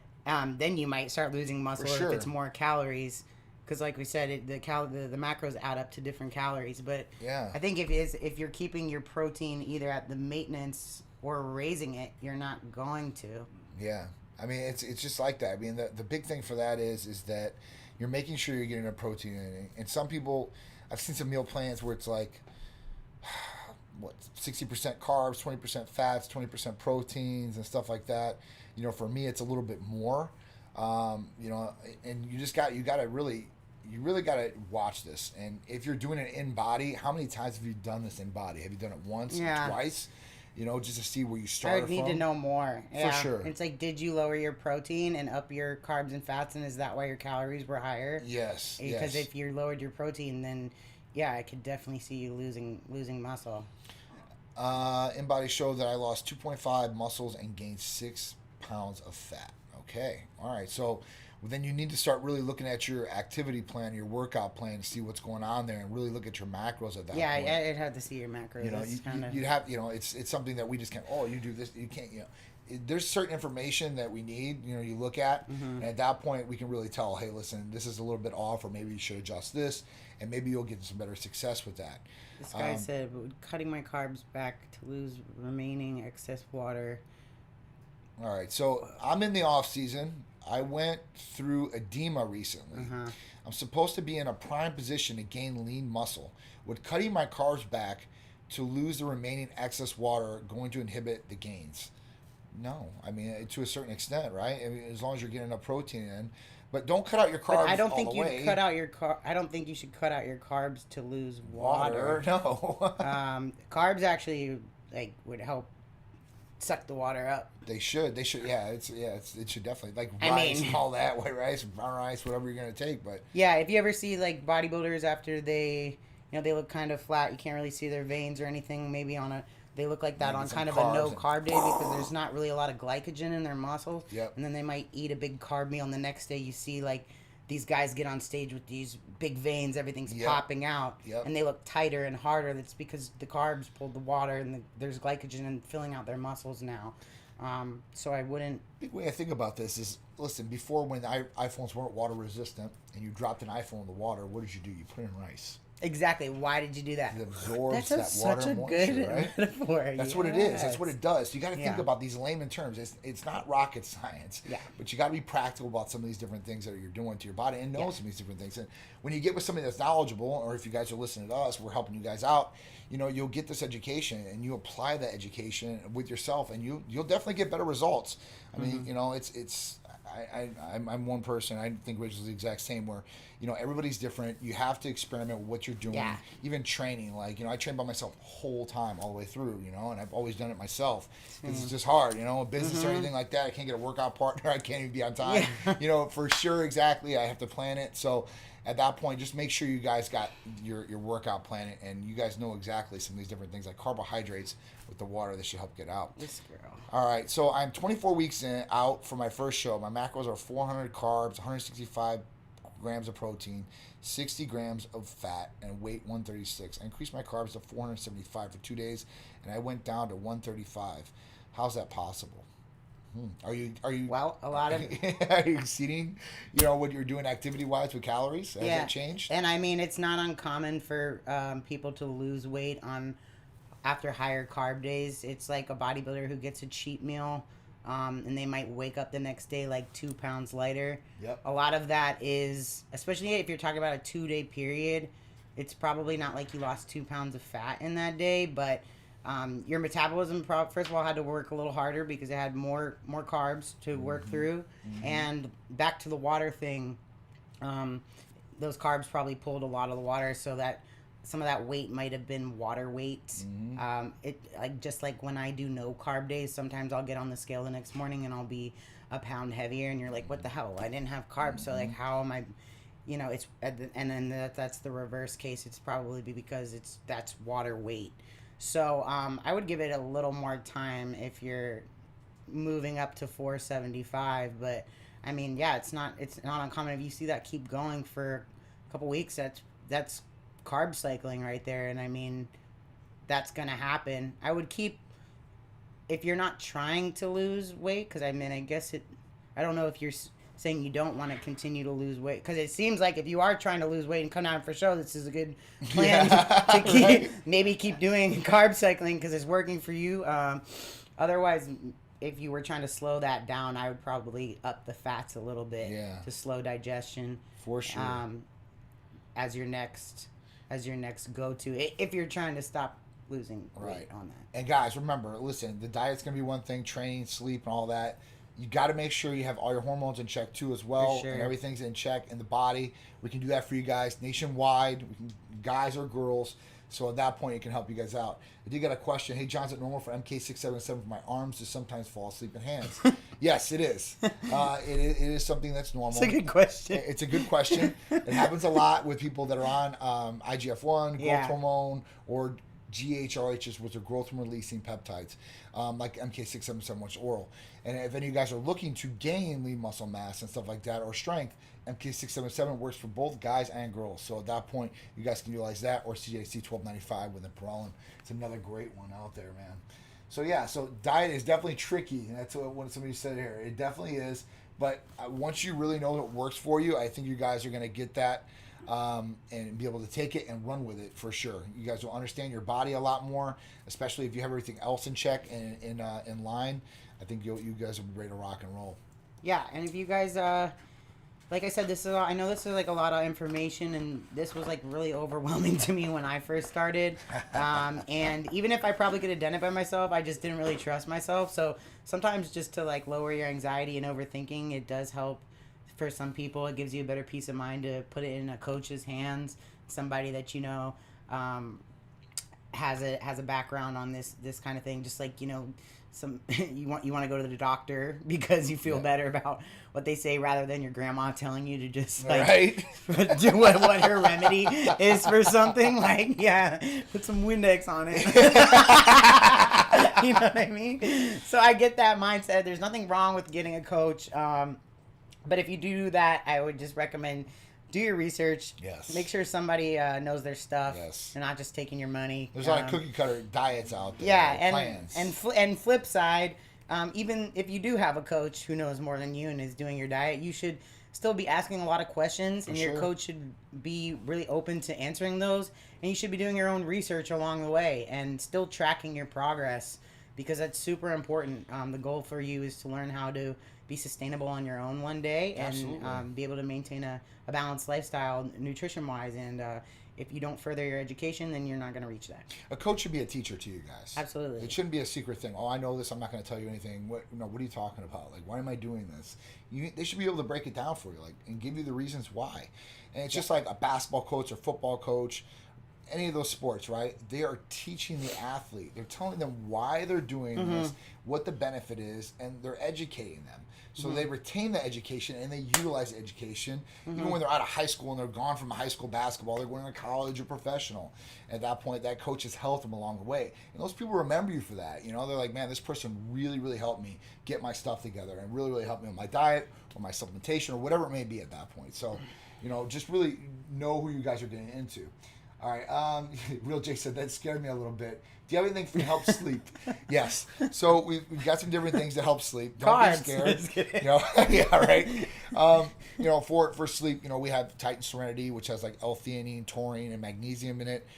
Then you might start losing muscle if it's more calories. Because, like we said, the macros add up to different calories. But I think if you're keeping your protein either at the maintenance or raising it, you're not going to. Yeah, I mean it's just like that. I mean the big thing for that is that you're making sure you're getting a protein in. And some people, I've seen some meal plans where it's like 60% carbs, 20% fats, 20% proteins, and stuff like that. For me, it's a little bit more. And you really got to watch this. And if you're doing it in body, how many times have you done this in body? Have you done it once, twice? Just to see where you started from. I would need to know more. For sure. It's like, did you lower your protein and up your carbs and fats, and is that why your calories were higher? Yes. Because if you lowered your protein, then I could definitely see you losing muscle. InBody showed that I lost 2.5 muscles and gained 6 pounds of fat. Okay. All right. So then you need to start really looking at your activity plan, your workout plan, to see what's going on there, and really look at your macros at that point. Yeah, I'd have to see your macros. You'd have, it's something that we just can't, you do this, you can't, there's certain information that we need, you look at, and at that point we can really tell, hey, listen, this is a little bit off, or maybe you should adjust this, and maybe you'll get some better success with that. This guy said, cutting my carbs back to lose remaining excess water. All right, so I'm in the off season. I went through edema recently. I'm supposed to be in a prime position to gain lean muscle. Would cutting my carbs back to lose the remaining excess water going to inhibit the gains? No, I mean to a certain extent, right? I mean, as long as you're getting enough protein in, but don't cut out your carbs. But I don't think you cut out your I don't think you should cut out your carbs to lose water. No. Carbs actually would help suck the water up. They should. Yeah. It should definitely, like rice and all that, white rice, brown rice, whatever you're gonna take. But yeah, if you ever see like bodybuilders after they look kind of flat, you can't really see their veins or anything. Maybe they look like that on kind of a no carb day because there's not really a lot of glycogen in their muscles. Yep. And then they might eat a big carb meal, and the next day you see like these guys get on stage with these big veins, everything's popping out, and they look tighter and harder. That's because the carbs pulled the water, and there's glycogen and filling out their muscles now. So I wouldn't. Big way I think about this is, listen, before when iPhones weren't water resistant and you dropped an iPhone in the water, what did you do? You put in rice. Exactly. Why did you do that? It absorbs That's that water such a moisture, good right? metaphor. That's what it is. That's what it does. You got to think about these layman terms. It's not rocket science. Yeah. But you got to be practical about some of these different things that you're doing to your body and know some of these different things. And when you get with somebody that's knowledgeable, or if you guys are listening to us, we're helping you guys out. You'll get this education and you apply that education with yourself, and you'll definitely get better results. I mean, I'm one person. I think Rachel's the exact same. Where everybody's different. You have to experiment with what you're doing. Yeah. Even training, like I train by myself the whole time, all the way through. And I've always done it myself because it's just hard. A business or anything like that. I can't get a workout partner. I can't even be on time. For sure, exactly. I have to plan it. So at that point, just make sure you guys got your workout plan and you guys know exactly some of these different things like carbohydrates with the water that should help get out. This girl. All right, so I'm 24 weeks out for my first show. My macros are 400 carbs, 165 grams of protein, 60 grams of fat, and weight 136. I increased my carbs to 475 for 2 days, and I went down to 135. How's that possible? Are you Well, a lot of are you exceeding, what you're doing activity wise with calories? Has that changed? And I mean, it's not uncommon for people to lose weight after higher carb days. It's like a bodybuilder who gets a cheat meal, and they might wake up the next day like 2 pounds lighter. Yep. A lot of that is, especially if you're talking about a 2-day period, it's probably not like you lost 2 pounds of fat in that day, but your metabolism, first of all, had to work a little harder because it had more carbs to work through. And back to the water thing, those carbs probably pulled a lot of the water, so that some of that weight might have been water weight. Just like when I do no carb days, sometimes I'll get on the scale the next morning and I'll be a pound heavier, and you're like, what the hell? I didn't have carbs, so like, how am I? It's and then that's the reverse case. It's probably because that's water weight. So I would give it a little more time if you're moving up to 475. But I mean, yeah, it's not uncommon if you see that keep going for a couple weeks. That's carb cycling right there, and I mean, that's gonna happen. I would keep, if you're not trying to lose weight, because I mean, I guess I don't know if you're saying you don't want to continue to lose weight, because it seems like if you are trying to lose weight and come down for show, this is a good plan to keep maybe keep doing carb cycling because it's working for you. Otherwise, if you were trying to slow that down, I would probably up the fats a little bit to slow digestion. For sure. As your next go-to, if you're trying to stop losing weight on that. And guys, remember, listen, the diet's gonna be one thing, training, sleep, and all that. You got to make sure you have all your hormones in check too as well, and everything's in check in the body. We can do that for you guys nationwide, guys or girls. So at that point, it can help you guys out. I did get a question. Hey, John, is it normal for MK677 for my arms to sometimes fall asleep in hands? Yes, it is. It is something that's normal. It's a good question. It's a good question. It happens a lot with people that are on IGF-1, growth hormone, or GHRHs, which are growth releasing peptides, like MK677, which is oral. And if any of you guys are looking to gain lean muscle mass and stuff like that, or strength, MK677 works for both guys and girls. So at that point, you guys can utilize that, or CJC 1295 with Imperalin. It's another great one out there, man. So yeah, so diet is definitely tricky, and that's what somebody said here. It definitely is. But once you really know what works for you, I think you guys are going to get that. And be able to take it and run with it for sure. You guys will understand your body a lot more, especially if you have everything else in check and in line. I think you guys will be ready to rock and roll. Yeah, and if you guys, like I said, I know this is like a lot of information, and this was like really overwhelming to me when I first started. And even if I probably could have done it by myself, I just didn't really trust myself. So sometimes just to like lower your anxiety and overthinking, it does help. For some people, it gives you a better peace of mind to put it in a coach's hands, somebody that has a background on this kind of thing. Just like some you want to go to the doctor because you feel better about what they say rather than your grandma telling you to just do what her remedy is for something. Like put some Windex on it. You know what I mean? So I get that mindset. There's nothing wrong with getting a coach. But if you do that, I would just recommend do your research. Yes. Make sure somebody knows their stuff. Yes. They're not just taking your money. There's a lot of cookie cutter diets out there. Yeah, plans. and flip side, even if you do have a coach who knows more than you and is doing your diet, you should still be asking a lot of questions, and your coach should be really open to answering those. And you should be doing your own research along the way and still tracking your progress, because that's super important. The goal for you is to learn how to be sustainable on your own one day and be able to maintain a balanced lifestyle nutrition-wise. And if you don't further your education, then you're not going to reach that. A coach should be a teacher to you guys. Absolutely. It shouldn't be a secret thing. Oh, I know this. I'm not going to tell you anything. What are you talking about? Like, why am I doing this? They should be able to break it down for you, and give you the reasons why. And it's just like a basketball coach or football coach. any of those sports, right? They are teaching the athlete. They're telling them why they're doing this, what the benefit is, and they're educating them. So they retain the education and they utilize the education. Even when they're out of high school and they're gone from high school basketball, they're going to college or professional. At that point, that coach has helped them along the way. And those people remember you for that. You know, they're like, man, this person really, really helped me get my stuff together and really, really helped me with my diet or my supplementation or whatever it may be at that point. So, you know, just really know who you guys are getting into. All right. Real Jake said that scared me a little bit. Do you have anything to help sleep? Yes. So we've got some different things to help sleep. Don't Carbs. be scared. You know, yeah, right. You know, for sleep, you know, we have Titan Serenity, which has like L-theanine, taurine, and magnesium in it.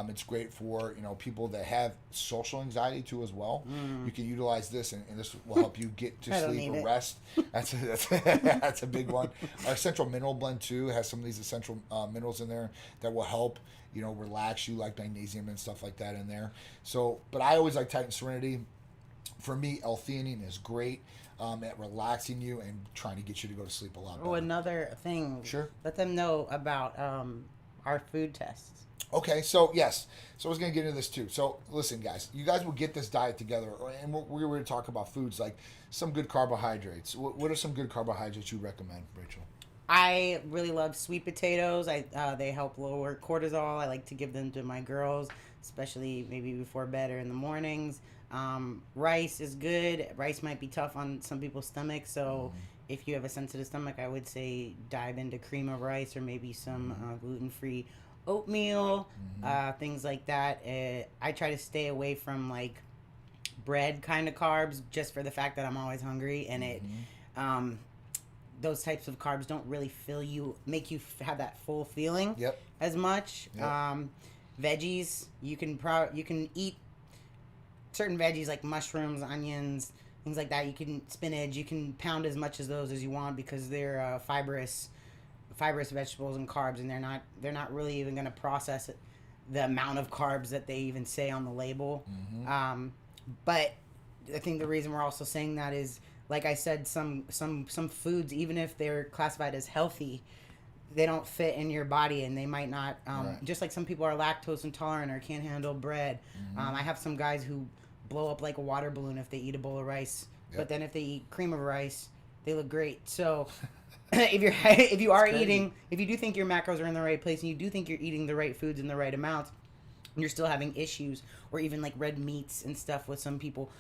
It's great for, you know, people that have social anxiety too as well. You can utilize this, and this will help you get to sleep or rest. That's a big one. Our Essential Mineral Blend too has some of these essential minerals in there that will help, you know, relax you, like magnesium and stuff like that in there. So, but I always like Titan Serenity. For me, L-theanine is great at relaxing you and trying to get you to go to sleep a lot better. Oh, another thing. Sure. Let them know about our food tests. Okay, so yes. So I was going to get into this too. So listen, guys, you guys will get this diet together, and we were going to talk about foods like some good carbohydrates. What are some good carbohydrates you recommend, Rachel? I really love sweet potatoes. They help lower cortisol. I like to give them to my girls, especially maybe before bed or in the mornings. Rice is good. Rice might be tough on some people's stomachs, so if you have a sensitive stomach, I would say dive into cream of rice or maybe some gluten-free oatmeal, things like that. I try to stay away from like bread kind of carbs just for the fact that I'm always hungry, and those types of carbs don't really make you have that full feeling as much. Veggies, you can eat certain veggies like mushrooms, onions, things like that. You can spinach, you can pound as much of those as you want because they're fibrous vegetables and carbs, and they're not really even going to process the amount of carbs that they even say on the label. But I think the reason we're also saying that is, like I said, some foods, even if they're classified as healthy, they don't fit in your body, and they might not. Just like some people are lactose intolerant or can't handle bread. I have some guys who blow up like a water balloon if they eat a bowl of rice, but then if they eat cream of rice, they look great. So if you do think your macros are in the right place and you do think you're eating the right foods in the right amounts, and you're still having issues, or even like red meats and stuff with some people,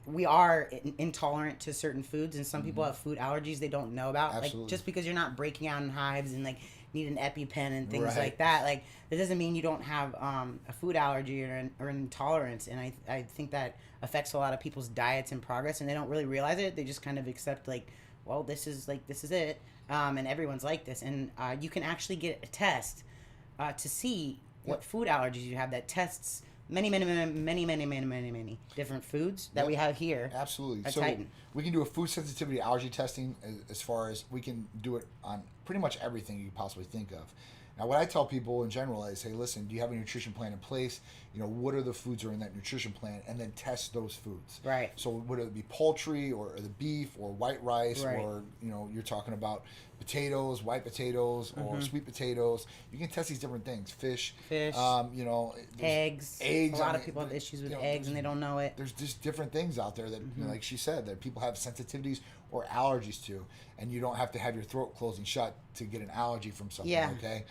we are intolerant to certain foods, and some people have food allergies they don't know about. Absolutely. Like, just because you're not breaking out in hives and like need an EpiPen and things like that, like that doesn't mean you don't have a food allergy or an intolerance. And I think that affects a lot of people's diets and progress, and they don't really realize it. They just kind of accept like, well, this is it, and everyone's like this. And you can actually get a test to see what food allergies you have, that tests many different foods that we have here. Absolutely. At So Titan. we can do a food sensitivity allergy testing as far as we can do it on pretty much everything you could possibly think of. Now, what I tell people in general is, hey, listen, do you have a nutrition plan in place? You know, what are the foods that are in that nutrition plan? And then test those foods. Right. So whether it be poultry or the beef or white rice Right. or, you know, you're talking about potatoes, white potatoes or sweet potatoes. You can test these different things. Fish. You know. Eggs. A lot of people have issues with eggs and they don't know it. There's just different things out there that, you know, like she said, that people have sensitivities or allergies to, and you don't have to have your throat closing shut to get an allergy from something. Okay.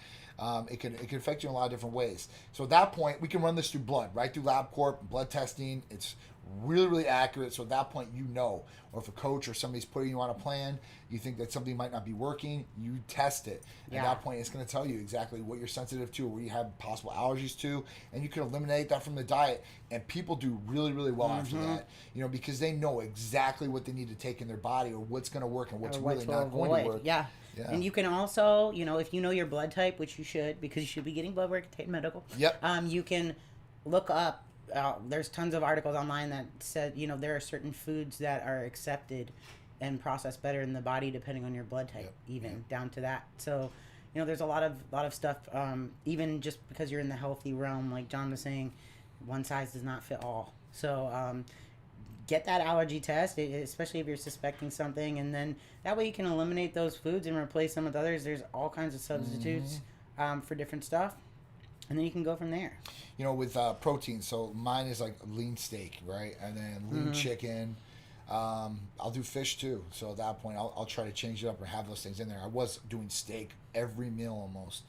It can affect you in a lot of different ways. So at that point, we can run this through blood, right through LabCorp, blood testing. It's really, really accurate. So at that point, you know, or if a coach or somebody's putting you on a plan, you think that something might not be working, you test it. At that point, it's going to tell you exactly what you're sensitive to or what you have possible allergies to, and you can eliminate that from the diet. And people do really, really well after that, you know, because they know exactly what they need to take in their body or what's going to work and what's really not going to work. Yeah. And you can also, you know, if you know your blood type, which you should, because you should be getting blood work at Titan Medical. You can look up. There's tons of articles online that said, you know, there are certain foods that are accepted and processed better in the body depending on your blood type, down to that. So, you know, there's a lot of stuff. Even just because you're in the healthy realm, like John was saying, one size does not fit all. So, get that allergy test, especially if you're suspecting something, and then that way you can eliminate those foods and replace them with others. There's all kinds of substitutes for different stuff. And then you can go from there. You know, with protein, so mine is like lean steak, right? And then lean chicken. I'll do fish too. So at that point, I'll try to change it up or have those things in there. I was doing steak every meal almost.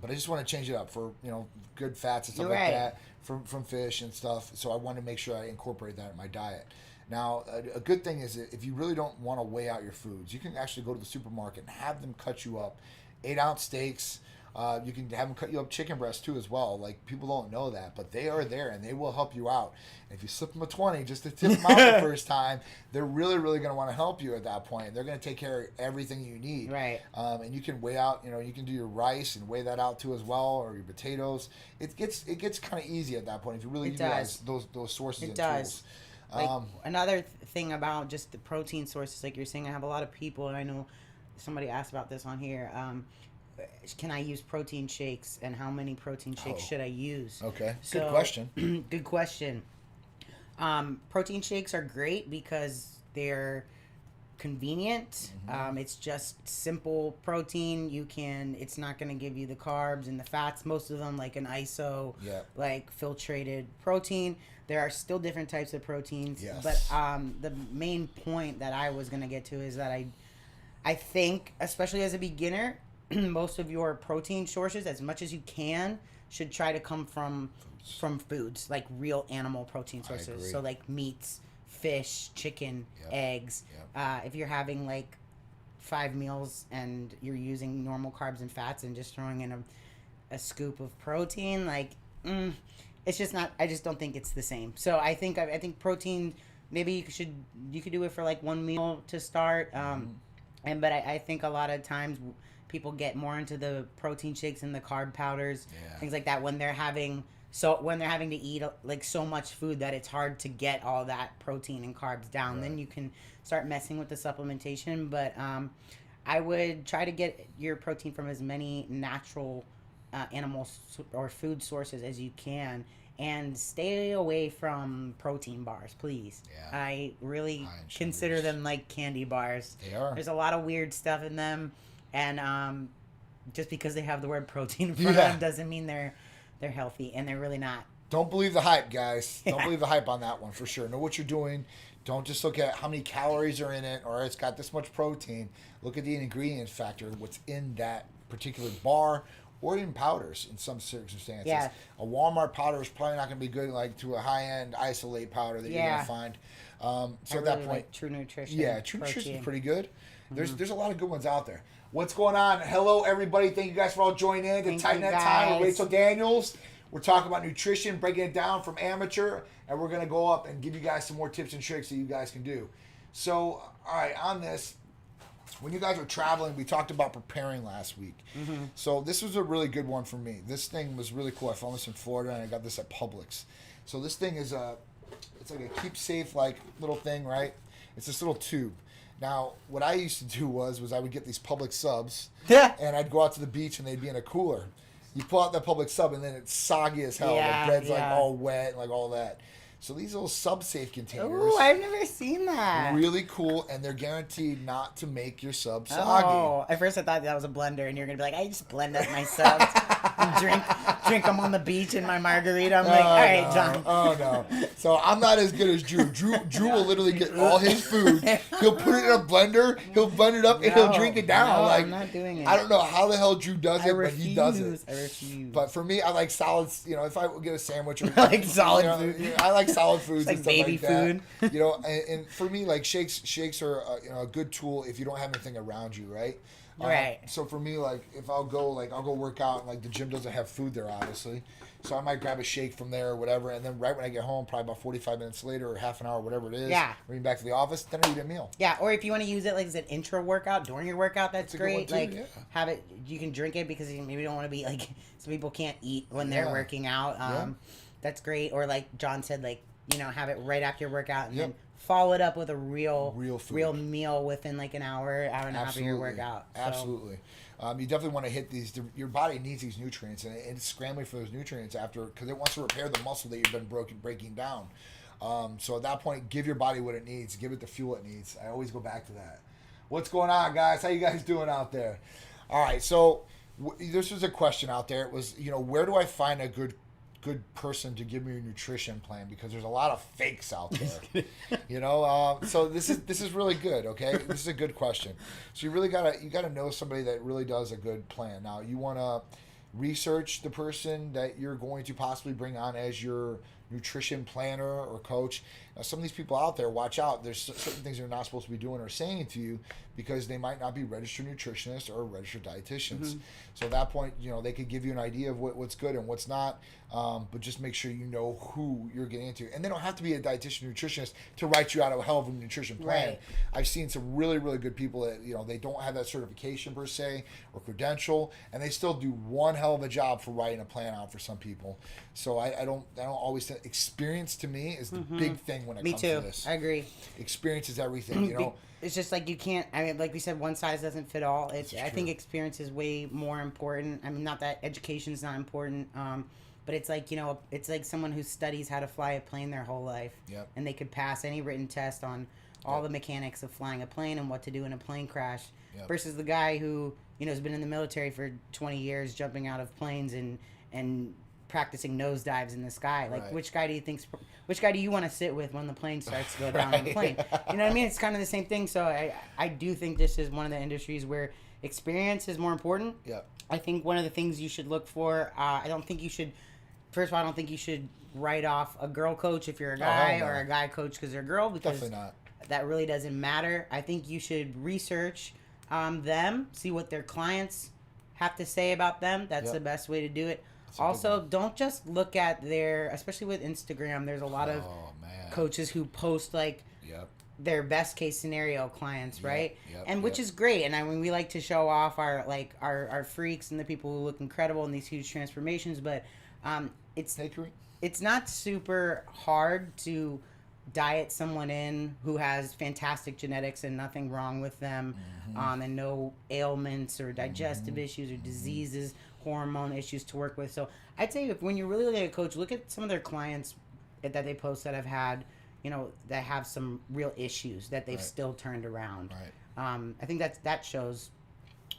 But I just want to change it up for, you know, good fats and stuff like that from fish and stuff. So I want to make sure I incorporate that in my diet. Now, a good thing is that if you really don't want to weigh out your foods, you can actually go to the supermarket and have them cut you up 8-ounce steaks. You can have them cut you up chicken breasts too as well. Like, people don't know that, but they are there and they will help you out. And if you slip them a 20 just to tip them out the first time, they're really, really going to want to help you at that point. They're going to take care of everything you need. Right. And you can weigh out, you know, you can do your rice and weigh that out too as well, or your potatoes. It gets kind of easy at that point if you really utilize those sources and tools. Like, another thing about just the protein sources, like you're saying, I have a lot of people, and I know somebody asked about this on here. Can I use protein shakes, and how many protein shakes should I use? Okay, So, good question. Good question. Protein shakes are great because they're convenient. It's just simple protein. It's not going to give you the carbs and the fats. Most of them, like an ISO, like filtrated protein. There are still different types of proteins. Yes. But the main point that I was going to get to is that I think, especially as a beginner, most of your protein sources, as much as you can, should try to come from foods, like real animal protein sources. So like meats, fish, chicken, eggs. If you're having like 5 meals and you're using normal carbs and fats and just throwing in a scoop of protein, like it's just not. I just don't think it's the same. So I think protein. Maybe you could do it for like 1 meal to start. But I think a lot of times people get more into the protein shakes and the carb powders, things like that, when they're having to eat like so much food that it's hard to get all that protein and carbs down. Then you can start messing with the supplementation. But I would try to get your protein from as many natural animal or food sources as you can, and stay away from protein bars, please. I really consider them like candy bars. They are. There's a lot of weird stuff in them, and just because they have the word protein in front of them doesn't mean they're healthy, and they're really not. Don't believe the hype, guys. Don't believe the hype on that one for sure. Know what you're doing. Don't just look at how many calories are in it, or it's got this much protein. Look at the ingredient factor, what's in that particular bar, or even powders in some circumstances. A Walmart powder is probably not going to be good like to a high-end isolate powder that you're going to find. So at that point, like True Nutrition. True Nutrition is pretty good. There's a lot of good ones out there. What's going on? Hello, everybody. Thank you guys for all joining in. The Titanette time with Rachel Daniels. We're talking about nutrition, breaking it down from amateur, and we're going to go up and give you guys some more tips and tricks that you guys can do. So, all right, on this, when you guys were traveling, we talked about preparing last week. So this was a really good one for me. This thing was really cool. I found this in Florida, and I got this at Publix. So this thing is it's like a keep safe like little thing, right? It's this little tube. Now, what I used to do was I would get these Publix subs, and I'd go out to the beach, and they'd be in a cooler. You pull out that Publix sub, and then it's soggy as hell. The bread's like all wet, and like all that. So these little sub-safe containers. Ooh, I've never seen that. Really cool, and they're guaranteed not to make your sub soggy. Oh, at first I thought that was a blender, and you're gonna be like, I just blend up my subs and drink them on the beach in my margarita. I'm like, all right, John. Oh no. So I'm not as good as Drew. Drew will literally get all his food. He'll put it in a blender. He'll blend it up, and he'll drink it down. No, like, I'm not doing it. I don't know how the hell Drew does it, but he does it. I refuse. But for me, I like solids. You know, if I would get a sandwich or like solid food. I like solid foods. It's like and baby stuff like food. That. You know, and for me, like shakes are a good tool if you don't have anything around you, right? Right. So for me, like if I'll go work out, and like the gym doesn't have food there, obviously. So I might grab a shake from there or whatever, and then right when I get home, probably about 45 minutes later or half an hour, whatever it is, bring back to the office, then I eat a meal. Yeah, or if you want to use it like as an intro workout during your workout, that's great. Too, like have it, you can drink it because you maybe don't want to be like some people can't eat when they're working out. That's great. Or like John said, like have it right after your workout and then follow it up with a real meal within like an hour and a half of your workout. So. Absolutely. You definitely want to hit these. Your body needs these nutrients, and it's scrambling for those nutrients after because it wants to repair the muscle that you've been breaking down. So at that point, give your body what it needs. Give it the fuel it needs. I always go back to that. What's going on, guys? How you guys doing out there? All right, so This was a question out there. It was, where do I find a good person to give me a nutrition plan, because there's a lot of fakes out there. So this is really good. Okay, this is a good question. So you gotta know somebody that really does a good plan. Now you want to research the person that you're going to possibly bring on as your nutrition planner or coach. Now, some of these people out there, watch out. There's certain things they're not supposed to be doing or saying to you, because they might not be registered nutritionists or registered dietitians. So at that point, they could give you an idea of what's good and what's not, but just make sure you know who you're getting into. And they don't have to be a dietitian nutritionist to write you out a hell of a nutrition plan. Right. I've seen some really, really good people that, they don't have that certification per se or credential, and they still do one hell of a job for writing a plan out for some people. So I don't always think experience, to me, is the big thing when it comes to this. I agree. Experience is everything, It's just like you can't. I mean, like we said, one size doesn't fit all. I think experience is way more important. I mean, not that education is not important, but it's like it's like someone who studies how to fly a plane their whole life, and they could pass any written test on all the mechanics of flying a plane and what to do in a plane crash, versus the guy who has been in the military for 20 years, jumping out of planes and practicing nosedives in the sky. Like, which guy do you want to sit with when the plane starts to go down on the plane? You know what I mean? It's kind of the same thing. So I do think this is one of the industries where experience is more important. I think one of the things you should look for, I don't think you should write off a girl coach if you're a guy, or a guy coach because they're a girl, because definitely not. That really doesn't matter. I think you should research them, see what their clients have to say about them. That's the best way to do it. Also, don't just look at especially with Instagram, there's a lot of coaches who post their best case scenario clients, right? And which is great. And I mean, we like to show off our freaks and the people who look incredible in these huge transformations, but it's not super hard to diet someone in who has fantastic genetics and nothing wrong with them, and no ailments or digestive issues or diseases, hormone issues to work with. So I'd say when you're really looking at a coach, look at some of their clients that they post that have had, that have some real issues that they've still turned around. I think that shows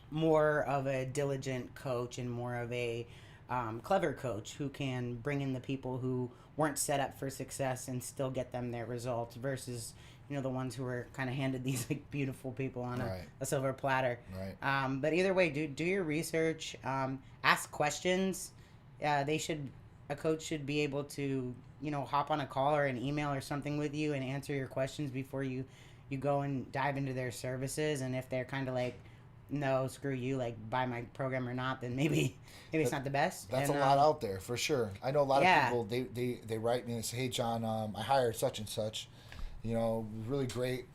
more of a diligent coach and more of a clever coach who can bring in the people who weren't set up for success and still get them their results, versus the ones who were kind of handed these beautiful people on a silver platter. But either way, do your research, ask questions. A coach should be able to hop on a call or an email or something with you and answer your questions before you go and dive into their services. And if they're kind of like, no, screw you, like buy my program or not, then maybe it's not the best. That's a lot out there for sure. I know a lot of people, they write me and say, hey John, I hired such and such, really great,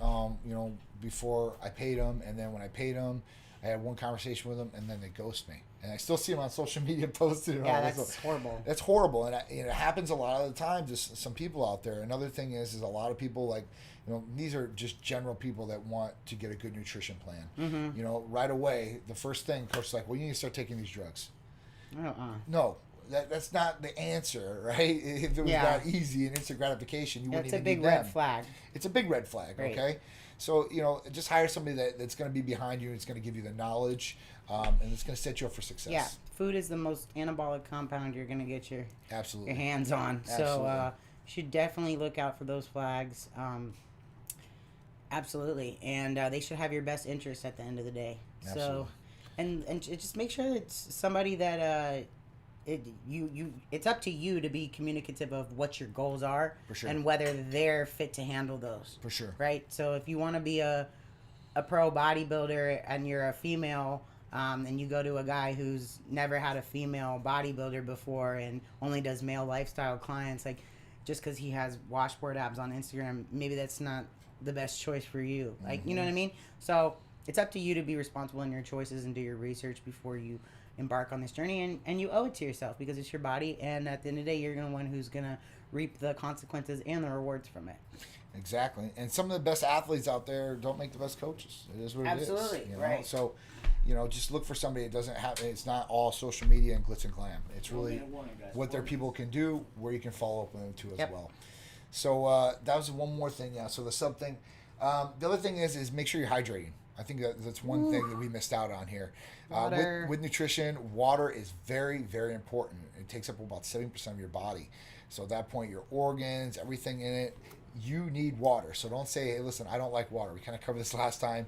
before I paid them, and then when I paid them, I had one conversation with them, and then they ghost me, and I still see them on social media posted. That's horrible. That's horrible, and it happens a lot of the time to some people out there. Another thing is a lot of people these are just general people that want to get a good nutrition plan. Right away, the first thing, coach is like, well, you need to start taking these drugs. No. That's not the answer, right? If it was that easy and instant gratification, you wouldn't even need them. It's a big red flag. It's a big red flag, okay? So, just hire somebody that's going to be behind you and it's going to give you the knowledge, and it's going to set you up for success. Yeah, food is the most anabolic compound you're going to get your hands on. Absolutely. So, you should definitely look out for those flags. Absolutely. And they should have your best interests at the end of the day. Absolutely. So, and just make sure it's somebody that it's up to you to be communicative of what your goals are, for sure, and whether they're fit to handle those. For sure. Right? So if you want to be a pro bodybuilder and you're a female, and you go to a guy who's never had a female bodybuilder before and only does male lifestyle clients, like just because he has washboard abs on Instagram, maybe that's not the best choice for you. Like, you know what I mean? So it's up to you to be responsible in your choices and do your research before you embark on this journey, and you owe it to yourself because it's your body, and at the end of the day, you're the one who's going to reap the consequences and the rewards from it. Exactly. And some of the best athletes out there don't make the best coaches. It is what it is. Absolutely, right. So, just look for somebody that doesn't have, it's not all social media and glitz and glam. It's really what their people can do, where you can follow up with them too as well. So that was one more thing. Yeah. So the sub thing. The other thing is make sure you're hydrating. I think that's one thing that we missed out on here. Water. With nutrition, water is very, very important. It takes up about 70% of your body. So at that point, your organs, everything in it, you need water. So don't say, hey, listen, I don't like water. We kind of covered this last time.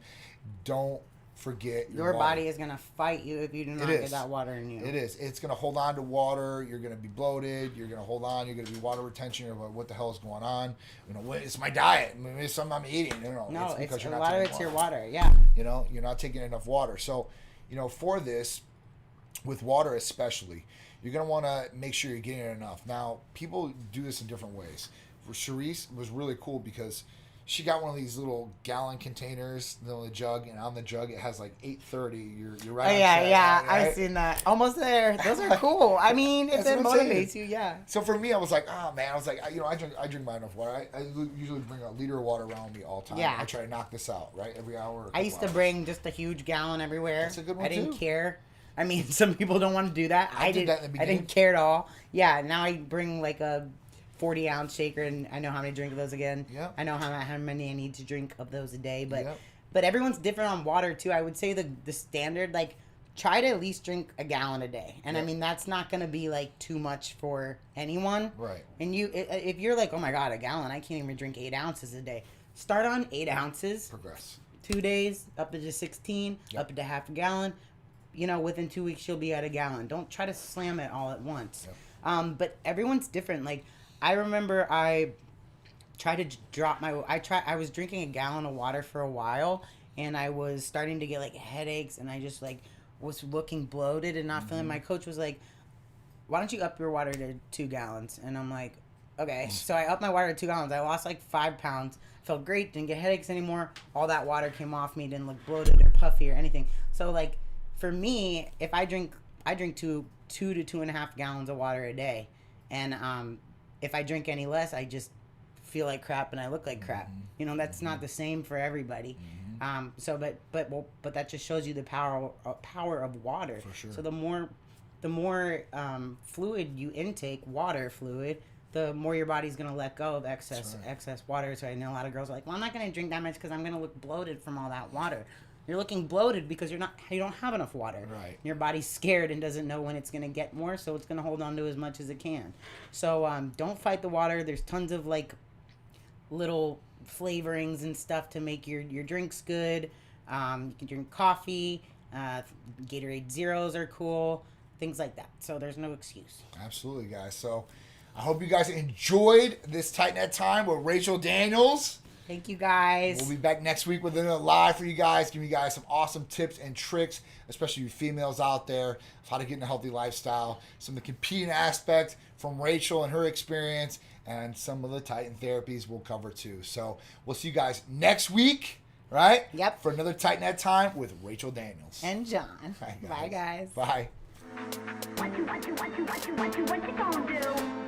Don't forget Your water. body is going to fight you if you do not get that water in you. It is. It's going to hold on to water. You're going to be bloated. You're going to hold on. You're going to be water retention. You're like, what the hell is going on? It's my diet. It's something I'm eating. No, it's because you're a not lot of taking it's water. your water. Yeah. You're not taking enough water. So, for this, with water especially, you're going to want to make sure you're getting enough. Now, people do this in different ways. For Charisse, it was really cool because she got one of these little gallon containers, the jug, and on the jug it has like 830. You're right. Oh, yeah. Right? I've seen that. Almost there. Those are cool. I mean, if it motivates you, yeah. So for me, I was like, oh man, I drink my enough water. I usually bring a liter of water around with me all the time. Yeah. I try to knock this out, right? Every hour. I used to bring just a huge gallon everywhere. That's a good one, I didn't too. care. I mean, some people don't want to do that. I did that in the I beginning. didn't care at all. Yeah, now I bring like a 40-ounce shaker, and I know how many drink of those again. Yep. I know how many I need to drink of those a day, but Yep. but everyone's different on water too. I would say the standard, like, try to at least drink a gallon a day, and Yep. I mean that's not gonna be like too much for anyone. Right. And if you're like, oh my god, a gallon, I can't even drink 8 ounces a day. Start on 8 ounces. Progress. 2 days up to just 16, Yep. up to half a gallon. Within 2 weeks you'll be at a gallon. Don't try to slam it all at once. Yep. But everyone's different. Like, I remember I tried to drop I was drinking a gallon of water for a while, and I was starting to get like headaches, and I just like was looking bloated and not feeling. My coach was like, why don't you up your water to 2 gallons? And I'm like, okay. So I upped my water to 2 gallons. I lost like 5 pounds. Felt great. Didn't get headaches anymore. All that water came off me. Didn't look bloated or puffy or anything. So like, for me, if I drink 2 to 2.5 gallons of water a day, and if I drink any less, I just feel like crap and I look like crap. That's not the same for everybody. But that just shows you the power of water. For sure. So the more fluid you intake, water fluid, the more your body's gonna let go of excess water. So I know a lot of girls are like, well, I'm not gonna drink that much because I'm gonna look bloated from all that water. You're looking bloated because you don't have enough water. Right. Your body's scared and doesn't know when it's gonna get more, so it's gonna hold on to as much as it can. So don't fight the water. There's tons of like little flavorings and stuff to make your drinks good. You can drink coffee. Gatorade Zeros are cool. Things like that. So there's no excuse. Absolutely, guys. So I hope you guys enjoyed this Titanette time with Rachel Daniels. Thank you, guys. We'll be back next week with another live for you guys, giving you guys some awesome tips and tricks, especially you females out there, of how to get in a healthy lifestyle, some of the competing aspect from Rachel and her experience, and some of the Titan therapies we'll cover too. So we'll see you guys next week, right? Yep. For another Titanette time with Rachel Daniels. And John. Bye, Bye, guys. Bye. What you gonna do?